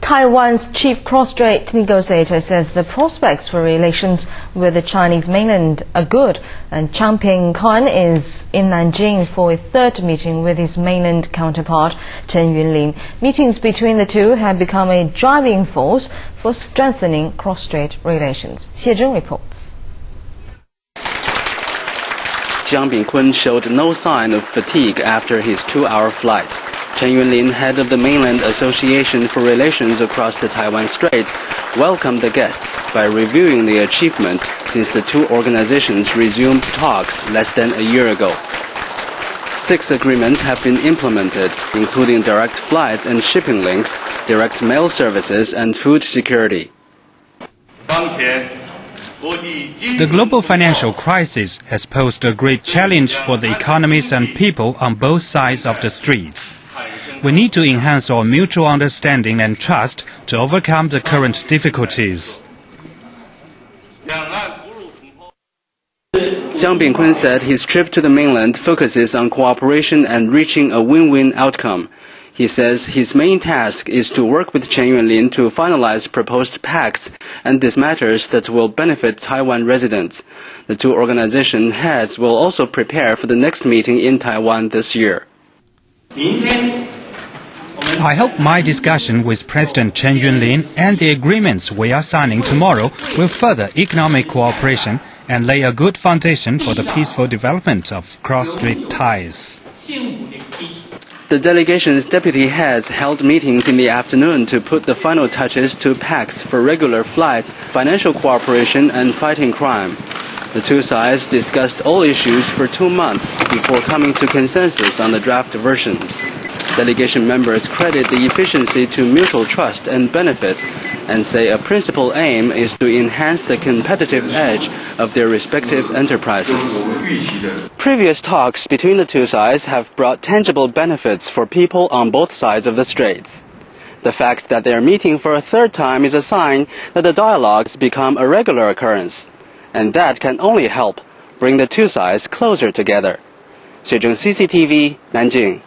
Taiwan's chief cross-strait negotiator says the prospects for relations with the Chinese mainland are good, and Chiang Ping-keun is in Nanjing for a third meeting with his mainland counterpart, Chen Yunlin. Meetings between the two have become a driving force for strengthening cross-strait relations. Xie Zheng reports. Chiang Ping-keun showed no sign of fatigue after his 2-hour flight. Chen Yunlin, head of the Mainland Association for Relations across the Taiwan Straits, welcomed the guests by reviewing the achievement since the two organizations resumed talks less than a year ago. 6 agreements have been implemented, including direct flights and shipping links, direct mail services, and food security. The global financial crisis has posed a great challenge for the economies and people on both sides of the straits. We need to enhance our mutual understanding and trust to overcome the current difficulties. Chiang Ping-keun said his trip to the mainland focuses on cooperation and reaching a win-win outcome. He says his main task is to work with Chen Yunlin to finalize proposed pacts and these matters that will benefit Taiwan residents. The two organization heads will also prepare for the next meeting in Taiwan this year. I hope my discussion with President Chen Yunlin and the agreements we are signing tomorrow will further economic cooperation and lay a good foundation for the peaceful development of cross-strait ties. The delegation's deputy heads held meetings in the afternoon to put the final touches to pacts for regular flights, financial cooperation, and fighting crime. The two sides discussed all issues for 2 months before coming to consensus on the draft versions. Delegation members credit the efficiency to mutual trust and benefit and say a principal aim is to enhance the competitive edge of their respective enterprises. Previous talks between the two sides have brought tangible benefits for people on both sides of the straits. The fact that they are meeting for a third time is a sign that the dialogues become a regular occurrence, and that can only help bring the two sides closer together. Xie Zheng, CCTV, Nanjing.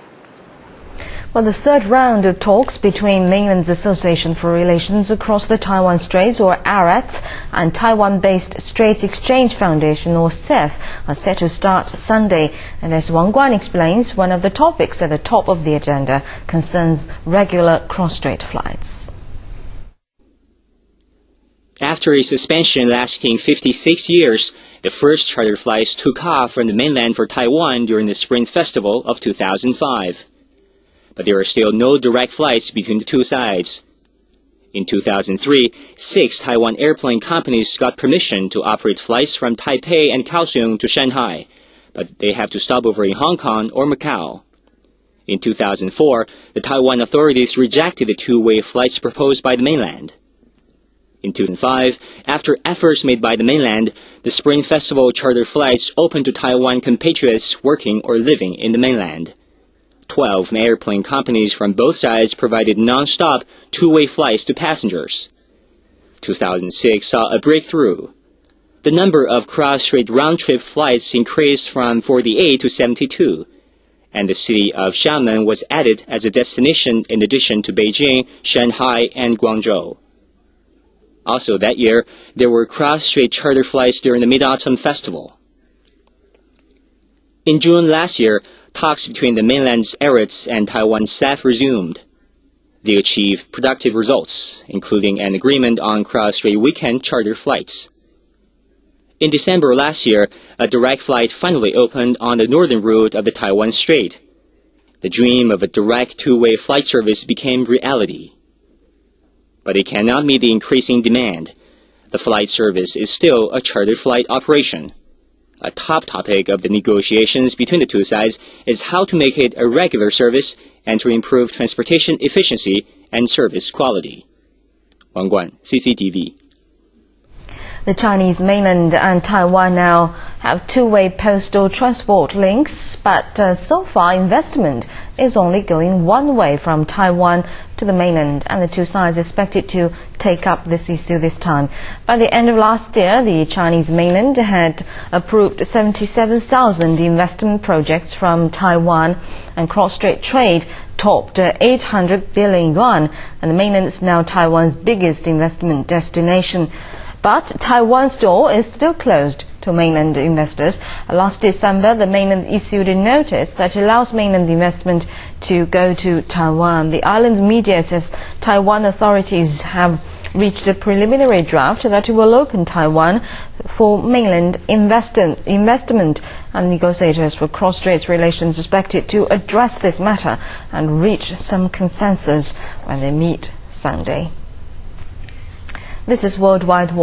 Well, the third round of talks between Mainland's Association for Relations across the Taiwan Straits, or ARATS, and Taiwan-based Straits Exchange Foundation, or CEF, are set to start Sunday. And as Wang Guan explains, one of the topics at the top of the agenda concerns regular cross-strait flights. After a suspension lasting 56 years, the first charter flights took off from the mainland for Taiwan during the Spring Festival of 2005. But there are still no direct flights between the two sides. In 2003, 6 Taiwan airplane companies got permission to operate flights from Taipei and Kaohsiung to Shanghai, but they have to stop over in Hong Kong or Macau. In 2004, the Taiwan authorities rejected the two-way flights proposed by the mainland. In 2005, after efforts made by the mainland, the Spring Festival charter flights opened to Taiwan compatriots working or living in the mainland. 12 airplane companies from both sides provided non-stop two-way flights to passengers. 2006 saw a breakthrough. The number of cross-strait round-trip flights increased from 48 to 72, and the city of Xiamen was added as a destination in addition to Beijing, Shanghai, and Guangzhou. Also that year, there were cross-strait charter flights during the Mid-Autumn Festival. In June last year, talks between the mainland's ARATS and Taiwan staff resumed. They achieved productive results, including an agreement on cross-strait weekend charter flights. In December last year, a direct flight finally opened on the northern route of the Taiwan Strait. The dream of a direct two-way flight service became reality. But it cannot meet the increasing demand. The flight service is still a charter flight operation. A top topic of the negotiations between the two sides is how to make it a regular service and to improve transportation efficiency and service quality. Wang Guan, CCTV. The Chinese mainland and Taiwan now have two-way postal transport links, but so far investment is only going one way from Taiwan to the mainland, and the two sides expected to take up this issue this time. By the end of last year, the Chinese mainland had approved 77,000 investment projects from Taiwan, and cross-strait trade topped 800 billion yuan, and the mainland is now Taiwan's biggest investment destination. But Taiwan's door is still closed to mainland investors. Last December, the mainland issued a notice that allows mainland investment to go to Taiwan. The island's media says Taiwan authorities have reached a preliminary draft that will open Taiwan for mainland investment, and negotiators for cross-strait relations expected to address this matter and reach some consensus when they meet Sunday. This is Worldwide War.